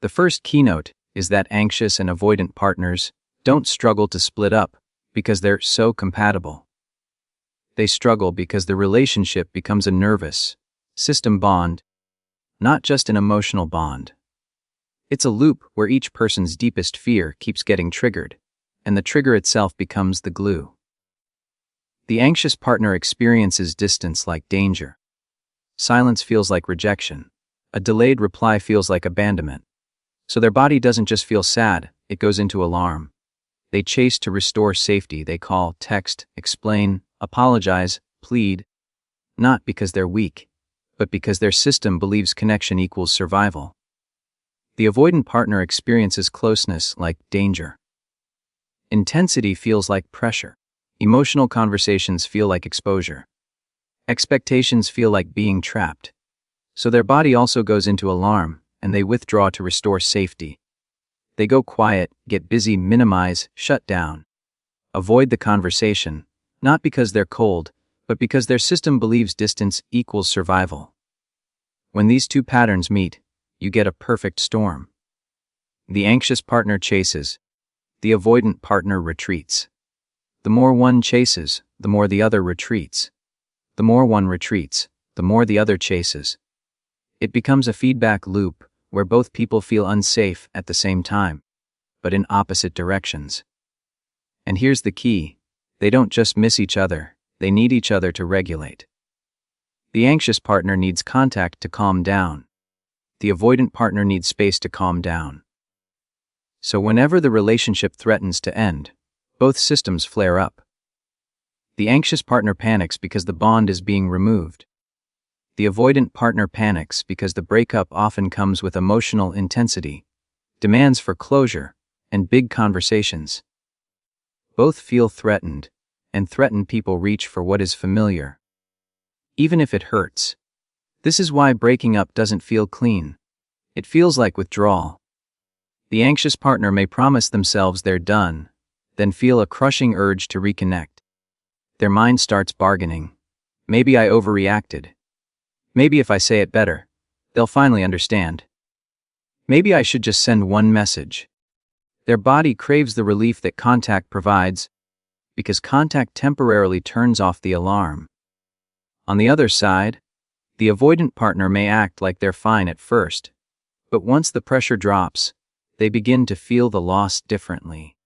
The first keynote is that anxious and avoidant partners don't struggle to split up because they're so compatible. They struggle because the relationship becomes a nervous system bond, not just an emotional bond. It's a loop where each person's deepest fear keeps getting triggered, and the trigger itself becomes the glue. The anxious partner experiences distance like danger. Silence feels like rejection. A delayed reply feels like abandonment. So their body doesn't just feel sad, it goes into alarm. They chase to restore safety. They call, text, explain, apologize, plead, not because they're weak, but because their system believes connection equals survival. The avoidant partner experiences closeness like danger. Intensity feels like pressure. Emotional conversations feel like exposure. Expectations feel like being trapped. So their body also goes into alarm, and they withdraw to restore safety. They go quiet, get busy, minimize, shut down. Avoid the conversation, not because they're cold, but because their system believes distance equals survival. When these two patterns meet, you get a perfect storm. The anxious partner chases. The avoidant partner retreats. The more one chases, the more the other retreats. The more one retreats, the more the other chases. It becomes a feedback loop where both people feel unsafe at the same time, but in opposite directions. And here's the key: they don't just miss each other, they need each other to regulate. The anxious partner needs contact to calm down. The avoidant partner needs space to calm down. So whenever the relationship threatens to end, both systems flare up. The anxious partner panics because the bond is being removed. The avoidant partner panics because the breakup often comes with emotional intensity, demands for closure, and big conversations. Both feel threatened, and threatened people reach for what is familiar, even if it hurts. This is why breaking up doesn't feel clean. It feels like withdrawal. The anxious partner may promise themselves they're done, then feel a crushing urge to reconnect. Their mind starts bargaining. Maybe I overreacted. Maybe if I say it better, they'll finally understand. Maybe I should just send one message. Their body craves the relief that contact provides, because contact temporarily turns off the alarm. On the other side, the avoidant partner may act like they're fine at first, but once the pressure drops, they begin to feel the loss differently.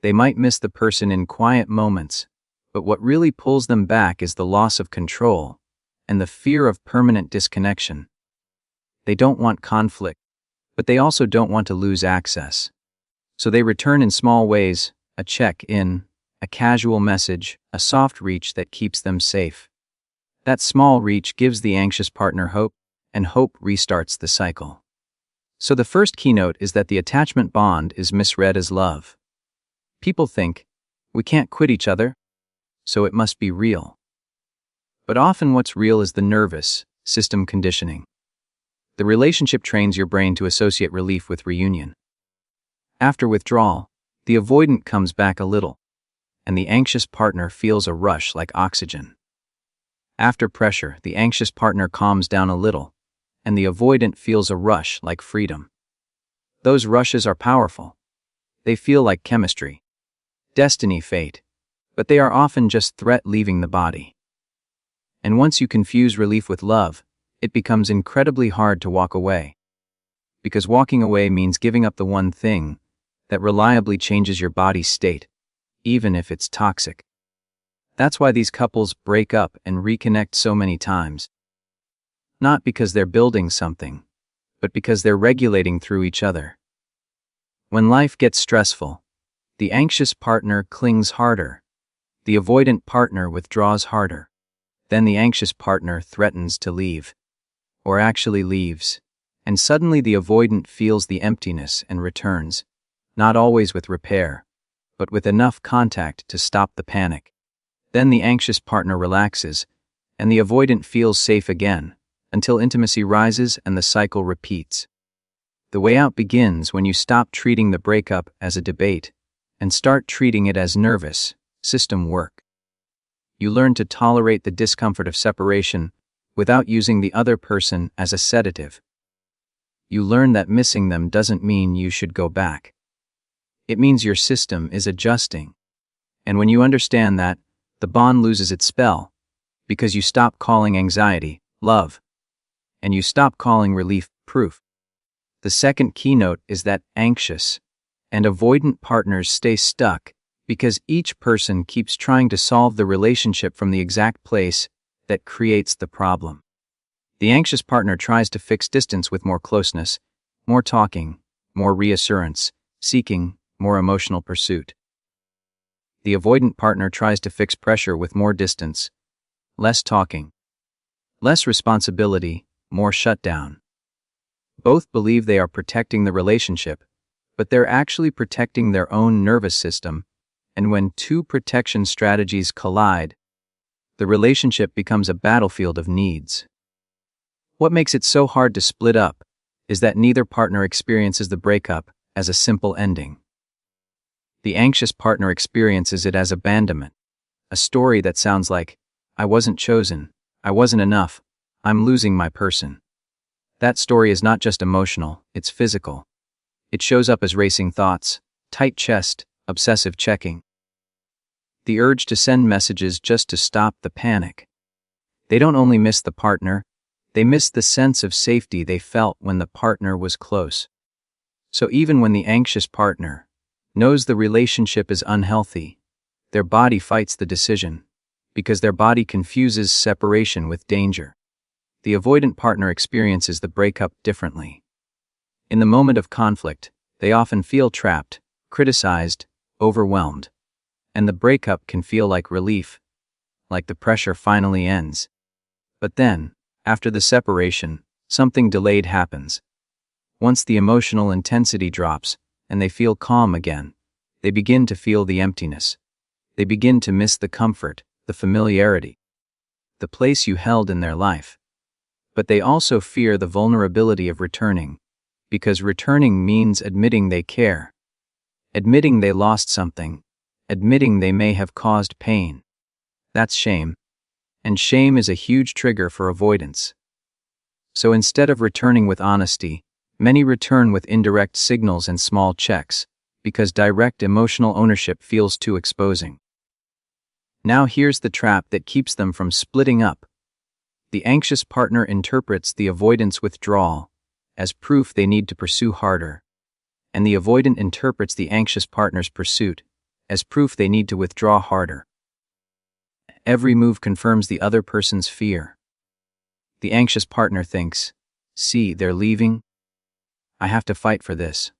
They might miss the person in quiet moments, but what really pulls them back is the loss of control and the fear of permanent disconnection. They don't want conflict, but they also don't want to lose access. So they return in small ways: a check-in, a casual message, a soft reach that keeps them safe. That small reach gives the anxious partner hope, and hope restarts the cycle. So the first keynote is that the attachment bond is misread as love. People think, we can't quit each other, so it must be real. But often what's real is the nervous system conditioning. The relationship trains your brain to associate relief with reunion. After withdrawal, the avoidant comes back a little, and the anxious partner feels a rush like oxygen. After pressure, the anxious partner calms down a little, and the avoidant feels a rush like freedom. Those rushes are powerful. They feel like chemistry, destiny, fate, but they are often just threat leaving the body. And once you confuse relief with love, it becomes incredibly hard to walk away. Because walking away means giving up the one thing that reliably changes your body's state, even if it's toxic. That's why these couples break up and reconnect so many times. Not because they're building something, but because they're regulating through each other. When life gets stressful, the anxious partner clings harder. The avoidant partner withdraws harder. Then the anxious partner threatens to leave, or actually leaves, and suddenly the avoidant feels the emptiness and returns, not always with repair, but with enough contact to stop the panic. Then the anxious partner relaxes, and the avoidant feels safe again, until intimacy rises and the cycle repeats. The way out begins when you stop treating the breakup as a debate and start treating it as nervous system work. You learn to tolerate the discomfort of separation without using the other person as a sedative. you learn that missing them doesn't mean you should go back. It means your system is adjusting. And when you understand that, the bond loses its spell, because you stop calling anxiety love, and you stop calling relief proof. The second keynote is that anxious and avoidant partners stay stuck because each person keeps trying to solve the relationship from the exact place that creates the problem. The anxious partner tries to fix distance with more closeness, more talking, more reassurance, seeking more emotional pursuit. The avoidant partner tries to fix pressure with more distance, less talking, less responsibility, more shutdown. Both believe they are protecting the relationship, but they're actually protecting their own nervous system, and when two protection strategies collide, the relationship becomes a battlefield of needs. What makes it so hard to split up is that neither partner experiences the breakup as a simple ending. The anxious partner experiences it as abandonment, a story that sounds like, I wasn't chosen, I wasn't enough, I'm losing my person. That story is not just emotional, it's physical. It shows up as racing thoughts, tight chest, obsessive checking. The urge to send messages just to stop the panic. They don't only miss the partner, they miss the sense of safety they felt when the partner was close. So even when the anxious partner knows the relationship is unhealthy, their body fights the decision, because their body confuses separation with danger. The avoidant partner experiences the breakup differently. In the moment of conflict, they often feel trapped, criticized, overwhelmed, and the breakup can feel like relief, like the pressure finally ends. But then, after the separation, something delayed happens. Once the emotional intensity drops and they feel calm again, they begin to feel the emptiness. They begin to miss the comfort, the familiarity, the place you held in their life. But they also fear the vulnerability of returning, because returning means admitting they care, admitting they lost something, admitting they may have caused pain. That's shame. And shame is a huge trigger for avoidance. So instead of returning with honesty, many return with indirect signals and small checks, because direct emotional ownership feels too exposing. Now here's the trap that keeps them from splitting up. The anxious partner interprets the avoidance withdrawal as proof they need to pursue harder, and the avoidant interprets the anxious partner's pursuit as proof they need to withdraw harder. Every move confirms the other person's fear. The anxious partner thinks, see, they're leaving. I have to fight for this.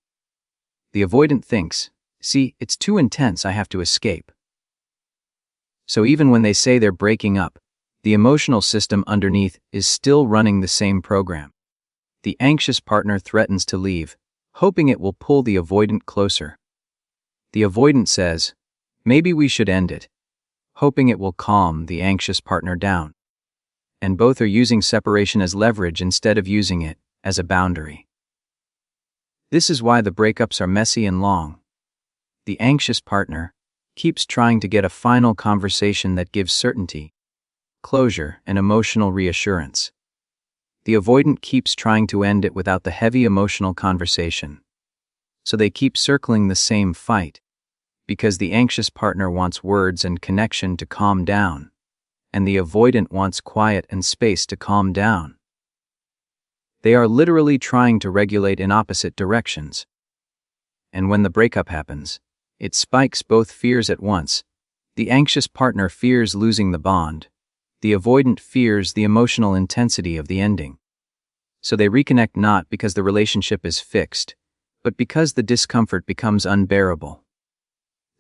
The avoidant thinks, see, it's too intense, I have to escape. So even when they say they're breaking up, the emotional system underneath is still running the same program. The anxious partner threatens to leave, hoping it will pull the avoidant closer. The avoidant says, maybe we should end it, hoping it will calm the anxious partner down. And both are using separation as leverage instead of using it as a boundary. This is why the breakups are messy and long. The anxious partner keeps trying to get a final conversation that gives certainty, closure, and emotional reassurance. The avoidant keeps trying to end it without the heavy emotional conversation. So they keep circling the same fight, because the anxious partner wants words and connection to calm down, and the avoidant wants quiet and space to calm down. They are literally trying to regulate in opposite directions. And when the breakup happens, it spikes both fears at once. The anxious partner fears losing the bond. The avoidant fears the emotional intensity of the ending. So they reconnect not because the relationship is fixed, but because the discomfort becomes unbearable.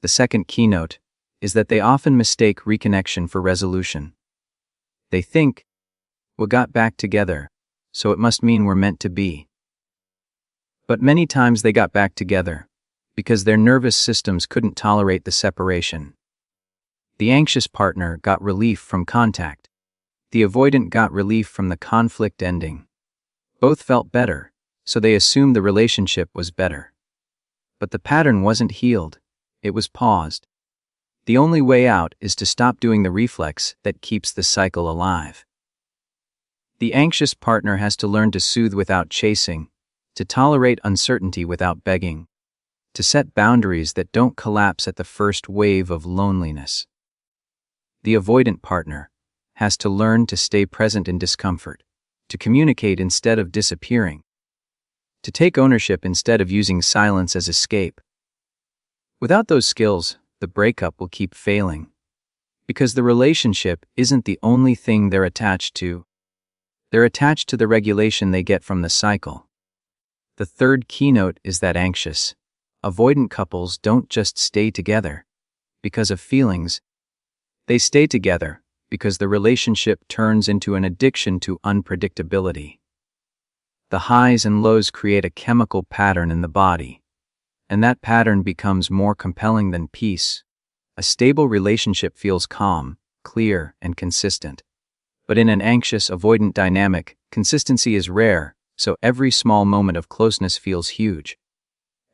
The second keynote is that they often mistake reconnection for resolution. They think, we got back together, so it must mean we're meant to be. But many times they got back together because their nervous systems couldn't tolerate the separation. The anxious partner got relief from contact. The avoidant got relief from the conflict ending. Both felt better, so they assumed the relationship was better. But the pattern wasn't healed, it was paused. The only way out is to stop doing the reflex that keeps the cycle alive. The anxious partner has to learn to soothe without chasing, to tolerate uncertainty without begging, to set boundaries that don't collapse at the first wave of loneliness. The avoidant partner has to learn to stay present in discomfort, to communicate instead of disappearing, to take ownership instead of using silence as escape. Without those skills, the breakup will keep failing, because the relationship isn't the only thing they're attached to. They're attached to the regulation they get from the cycle. The third keynote is that anxious, avoidant couples don't just stay together because of feelings. They stay together because the relationship turns into an addiction to unpredictability. The highs and lows create a chemical pattern in the body, and that pattern becomes more compelling than peace. A stable relationship feels calm, clear, and consistent. But in an anxious, avoidant dynamic, consistency is rare, so every small moment of closeness feels huge.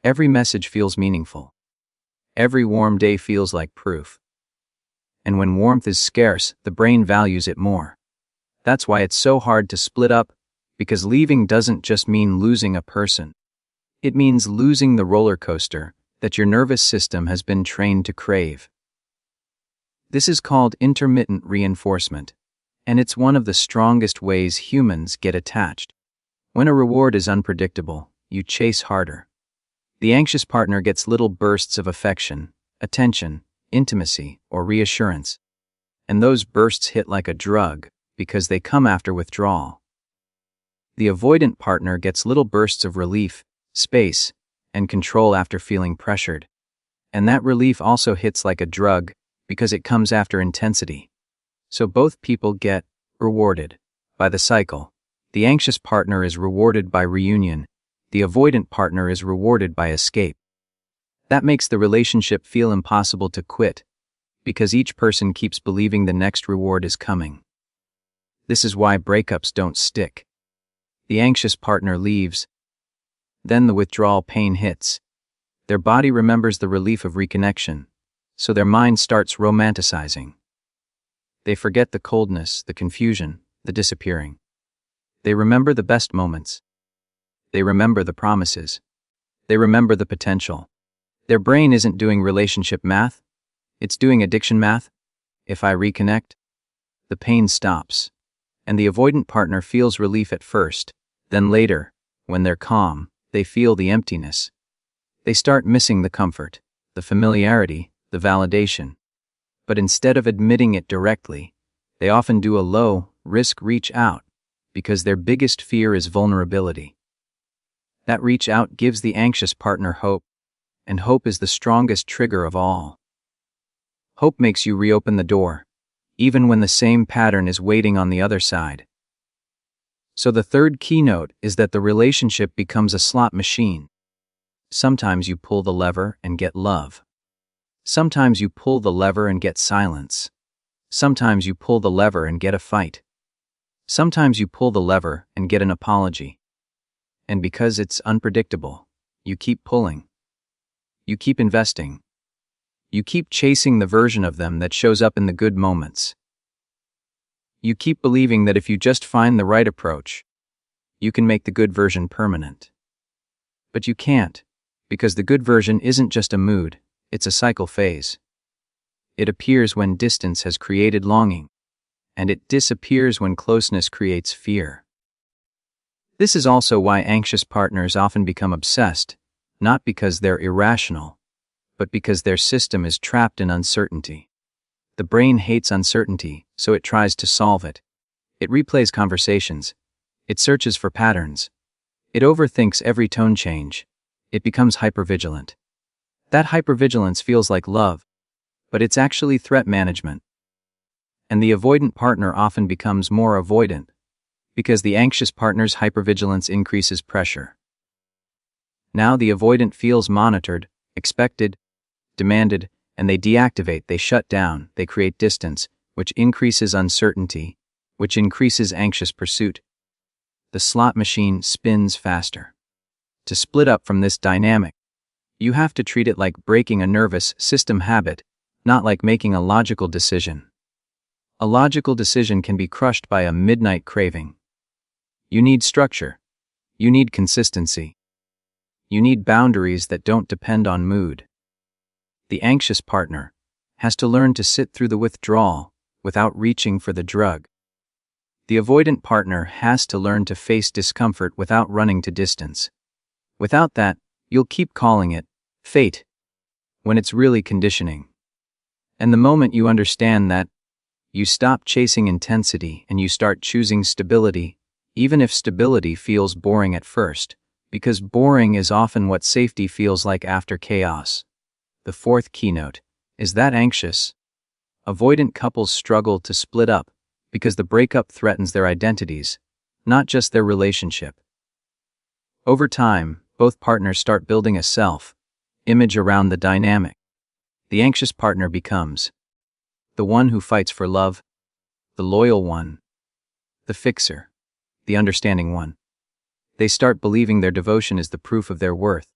Every message feels meaningful. Every warm day feels like proof. And when warmth is scarce, the brain values it more. That's why it's so hard to split up, because leaving doesn't just mean losing a person. It means losing the roller coaster that your nervous system has been trained to crave. This is called intermittent reinforcement, and it's one of the strongest ways humans get attached. When a reward is unpredictable, you chase harder. The anxious partner gets little bursts of affection, attention, intimacy, or reassurance. And those bursts hit like a drug because they come after withdrawal. The avoidant partner gets little bursts of relief, space, and control after feeling pressured. And that relief also hits like a drug because it comes after intensity. So both people get rewarded by the cycle. The anxious partner is rewarded by reunion. The avoidant partner is rewarded by escape. That makes the relationship feel impossible to quit, because each person keeps believing the next reward is coming. This is why breakups don't stick. The anxious partner leaves. Then the withdrawal pain hits. Their body remembers the relief of reconnection, so their mind starts romanticizing. They forget the coldness, the confusion, the disappearing. They remember the best moments. They remember the promises. They remember the potential. Their brain isn't doing relationship math. It's doing addiction math. If I reconnect, the pain stops. And the avoidant partner feels relief at first. Then later, when they're calm, they feel the emptiness. They start missing the comfort, the familiarity, the validation. But instead of admitting it directly, they often do a low-risk reach out, because their biggest fear is vulnerability. That reach out gives the anxious partner hope, and hope is the strongest trigger of all. Hope makes you reopen the door, even when the same pattern is waiting on the other side. So the third keynote is that the relationship becomes a slot machine. Sometimes you pull the lever and get love. Sometimes you pull the lever and get silence. Sometimes you pull the lever and get a fight. Sometimes you pull the lever and get an apology. And because it's unpredictable, you keep pulling. You keep investing. You keep chasing the version of them that shows up in the good moments. You keep believing that if you just find the right approach, you can make the good version permanent. But you can't, because the good version isn't just a mood, it's a cycle phase. It appears when distance has created longing, and it disappears when closeness creates fear. This is also why anxious partners often become obsessed, not because they're irrational, but because their system is trapped in uncertainty. The brain hates uncertainty, so it tries to solve it. It replays conversations. It searches for patterns. It overthinks every tone change. It becomes hypervigilant. That hypervigilance feels like love, but it's actually threat management. And the avoidant partner often becomes more avoidant, because the anxious partner's hypervigilance increases pressure. Now the avoidant feels monitored, expected, demanded, and they deactivate, they shut down, they create distance, which increases uncertainty, which increases anxious pursuit. The slot machine spins faster. To split up from this dynamic, you have to treat it like breaking a nervous system habit, not like making a logical decision. A logical decision can be crushed by a midnight craving. You need structure. You need consistency. You need boundaries that don't depend on mood. The anxious partner has to learn to sit through the withdrawal without reaching for the drug. The avoidant partner has to learn to face discomfort without running to distance. Without that, you'll keep calling it fate when it's really conditioning. And the moment you understand that, you stop chasing intensity and you start choosing stability, even if stability feels boring at first, because boring is often what safety feels like after chaos. The fourth keynote is that anxious, avoidant couples struggle to split up because the breakup threatens their identities, not just their relationship. Over time, both partners start building a self-image around the dynamic. The anxious partner becomes the one who fights for love, the loyal one, the fixer, the understanding one. They start believing their devotion is the proof of their worth.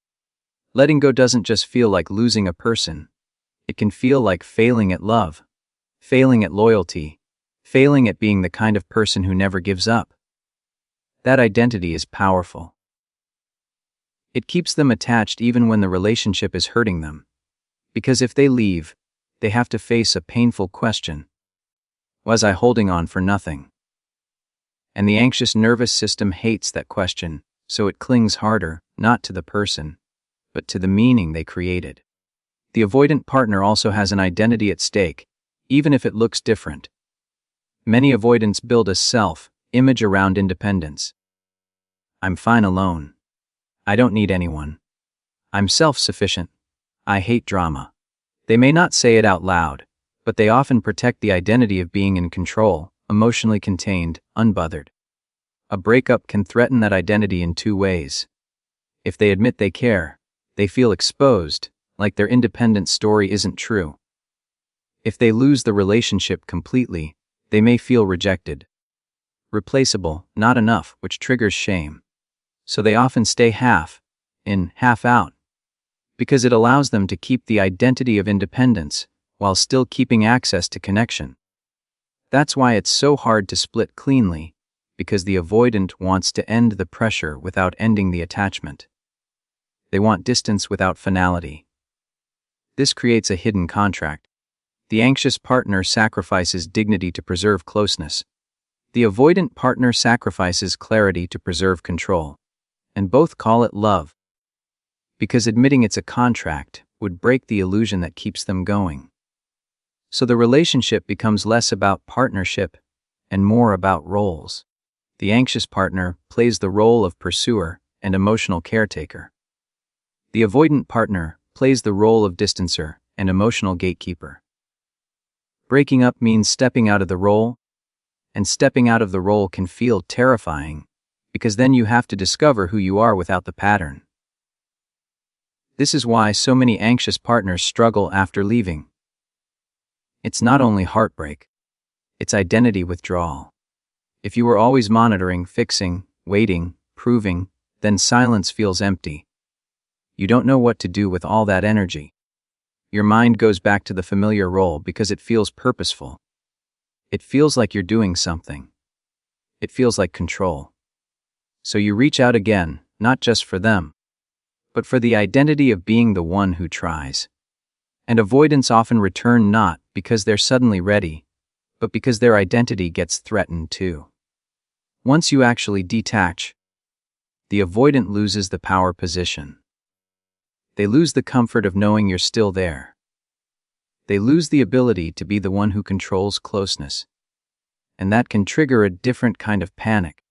Letting go doesn't just feel like losing a person. It can feel like failing at love, failing at loyalty, failing at being the kind of person who never gives up. That identity is powerful. It keeps them attached even when the relationship is hurting them. Because if they leave, they have to face a painful question. Was I holding on for nothing? And the anxious nervous system hates that question, so it clings harder, not to the person, but to the meaning they created. The avoidant partner also has an identity at stake, even if it looks different. Many avoidants build a self-image around independence. I'm fine alone. I don't need anyone. I'm self-sufficient. I hate drama. They may not say it out loud, but they often protect the identity of being in control, emotionally contained, unbothered. A breakup can threaten that identity in two ways. If they admit they care, they feel exposed, like their independent story isn't true. If they lose the relationship completely, they may feel rejected. Replaceable, not enough, which triggers shame. So they often stay half in, half out, because it allows them to keep the identity of independence while still keeping access to connection. That's why it's so hard to split cleanly, because the avoidant wants to end the pressure without ending the attachment. They want distance without finality. This creates a hidden contract. The anxious partner sacrifices dignity to preserve closeness. The avoidant partner sacrifices clarity to preserve control. And both call it love. Because admitting it's a contract would break the illusion that keeps them going. So the relationship becomes less about partnership and more about roles. The anxious partner plays the role of pursuer and emotional caretaker. The avoidant partner plays the role of distancer and emotional gatekeeper. Breaking up means stepping out of the role, and stepping out of the role can feel terrifying, because then you have to discover who you are without the pattern. This is why so many anxious partners struggle after leaving. It's not only heartbreak, it's identity withdrawal. If you were always monitoring, fixing, waiting, proving, then silence feels empty. You don't know what to do with all that energy. Your mind goes back to the familiar role because it feels purposeful. It feels like you're doing something. It feels like control. So you reach out again, not just for them, but for the identity of being the one who tries. And avoidants often return not because they're suddenly ready, but because their identity gets threatened too. Once you actually detach, the avoidant loses the power position. They lose the comfort of knowing you're still there. They lose the ability to be the one who controls closeness. And that can trigger a different kind of panic.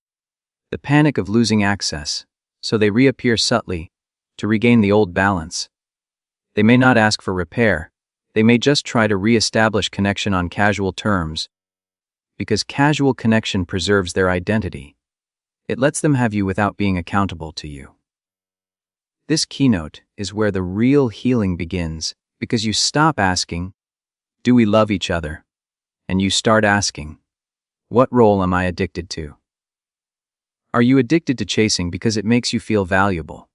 The panic of losing access, so they reappear subtly to regain the old balance. They may not ask for repair, they may just try to re-establish connection on casual terms, because casual connection preserves their identity. It lets them have you without being accountable to you. This keynote is where the real healing begins, because you stop asking, do we love each other? And you start asking, what role am I addicted to? Are you addicted to chasing because it makes you feel valuable?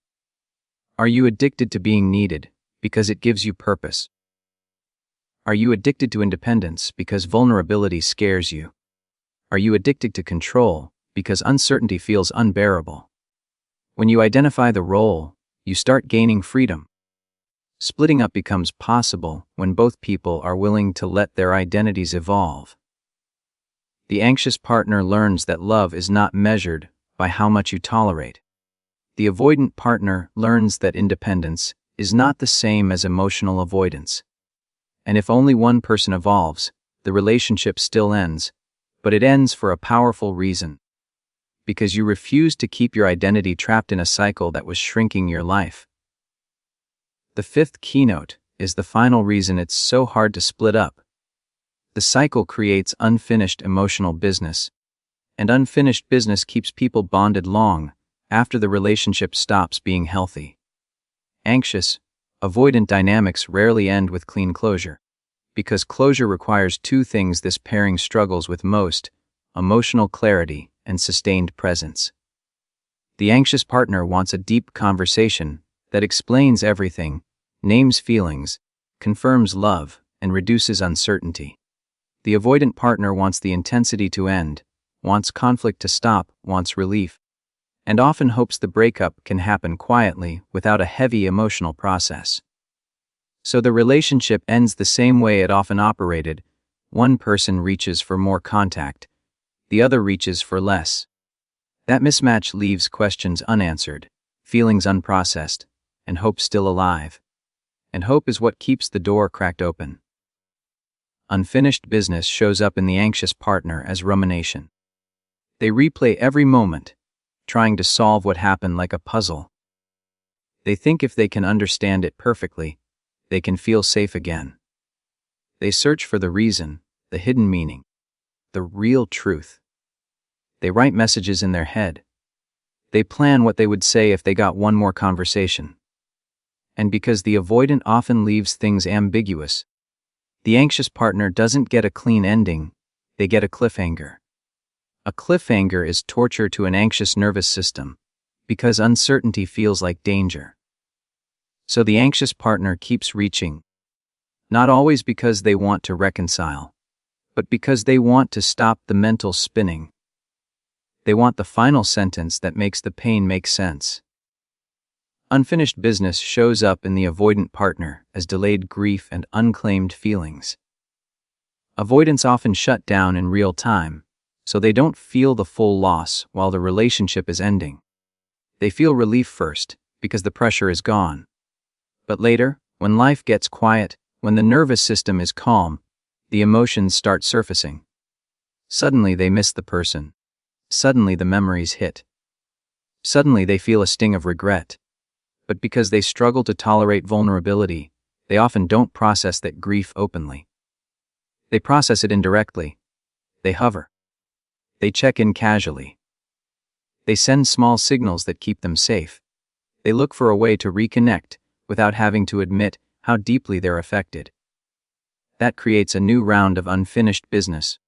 Are you addicted to being needed because it gives you purpose? Are you addicted to independence because vulnerability scares you? Are you addicted to control because uncertainty feels unbearable? When you identify the role, you start gaining freedom. Splitting up becomes possible when both people are willing to let their identities evolve. The anxious partner learns that love is not measured by how much you tolerate. The avoidant partner learns that independence is not the same as emotional avoidance. And if only one person evolves, the relationship still ends, but it ends for a powerful reason. Because you refuse to keep your identity trapped in a cycle that was shrinking your life. The fifth keynote is the final reason it's so hard to split up. The cycle creates unfinished emotional business, and unfinished business keeps people bonded long after the relationship stops being healthy. Anxious, avoidant dynamics rarely end with clean closure, because closure requires two things this pairing struggles with most: emotional clarity and sustained presence. The anxious partner wants a deep conversation that explains everything, names feelings, confirms love, and reduces uncertainty. The avoidant partner wants the intensity to end, wants conflict to stop, wants relief, and often hopes the breakup can happen quietly without a heavy emotional process. So the relationship ends the same way it often operated. One person reaches for more contact, the other reaches for less. That mismatch leaves questions unanswered, feelings unprocessed, and hope still alive. And hope is what keeps the door cracked open. Unfinished business shows up in the anxious partner as rumination. They replay every moment, trying to solve what happened like a puzzle. They think if they can understand it perfectly, they can feel safe again. They search for the reason, the hidden meaning, the real truth. They write messages in their head. They plan what they would say if they got one more conversation. And because the avoidant often leaves things ambiguous, the anxious partner doesn't get a clean ending, they get a cliffhanger. A cliffhanger is torture to an anxious nervous system, because uncertainty feels like danger. So the anxious partner keeps reaching, not always because they want to reconcile, but because they want to stop the mental spinning. They want the final sentence that makes the pain make sense. Unfinished business shows up in the avoidant partner as delayed grief and unclaimed feelings. Avoidants often shut down in real time, so they don't feel the full loss while the relationship is ending. They feel relief first, because the pressure is gone. But later, when life gets quiet, when the nervous system is calm, the emotions start surfacing. Suddenly they miss the person. Suddenly the memories hit. Suddenly they feel a sting of regret. But because they struggle to tolerate vulnerability, they often don't process that grief openly. They process it indirectly. They hover. They check in casually. They send small signals that keep them safe. They look for a way to reconnect without having to admit how deeply they're affected. That creates a new round of unfinished business,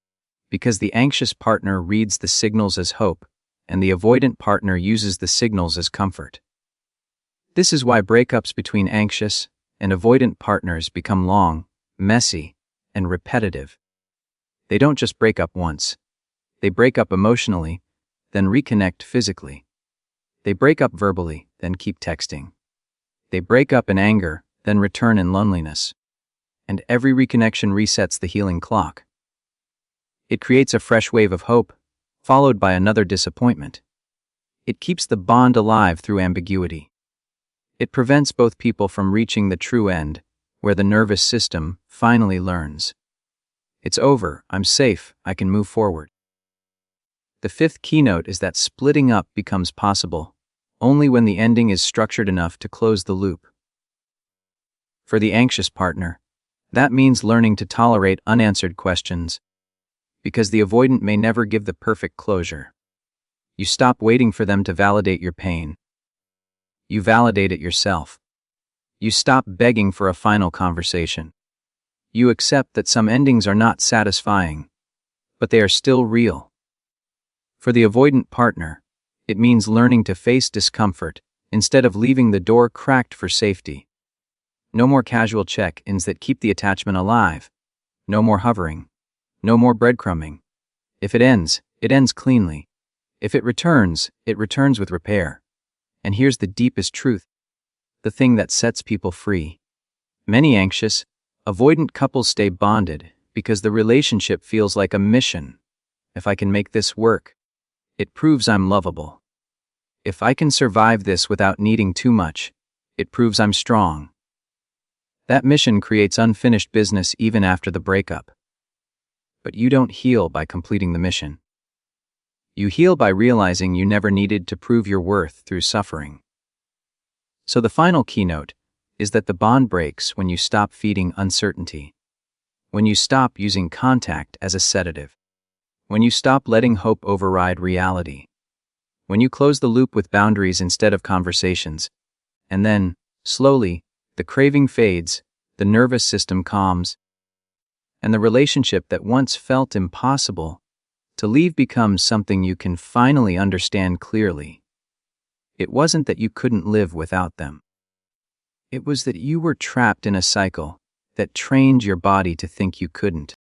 because the anxious partner reads the signals as hope, and the avoidant partner uses the signals as comfort. This is why breakups between anxious and avoidant partners become long, messy, and repetitive. They don't just break up once. They break up emotionally, then reconnect physically. They break up verbally, then keep texting. They break up in anger, then return in loneliness. And every reconnection resets the healing clock. It creates a fresh wave of hope, followed by another disappointment. It keeps the bond alive through ambiguity. It prevents both people from reaching the true end, where the nervous system finally learns. It's over, I'm safe, I can move forward. The fifth keynote is that splitting up becomes possible only when the ending is structured enough to close the loop. For the anxious partner, that means learning to tolerate unanswered questions, because the avoidant may never give the perfect closure. You stop waiting for them to validate your pain. You validate it yourself. You stop begging for a final conversation. You accept that some endings are not satisfying, but they are still real. For the avoidant partner, it means learning to face discomfort instead of leaving the door cracked for safety. No more casual check-ins that keep the attachment alive. No more hovering. No more breadcrumbing. If it ends cleanly. If it returns with repair. And here's the deepest truth, the thing that sets people free. Many anxious, avoidant couples stay bonded because the relationship feels like a mission. If I can make this work, it proves I'm lovable. If I can survive this without needing too much, it proves I'm strong. That mission creates unfinished business even after the breakup. But you don't heal by completing the mission. You heal by realizing you never needed to prove your worth through suffering. So the final keynote is that the bond breaks when you stop feeding uncertainty, when you stop using contact as a sedative, when you stop letting hope override reality, when you close the loop with boundaries instead of conversations, and then, slowly, the craving fades, the nervous system calms, and the relationship that once felt impossible to leave becomes something you can finally understand clearly. It wasn't that you couldn't live without them. It was that you were trapped in a cycle that trained your body to think you couldn't.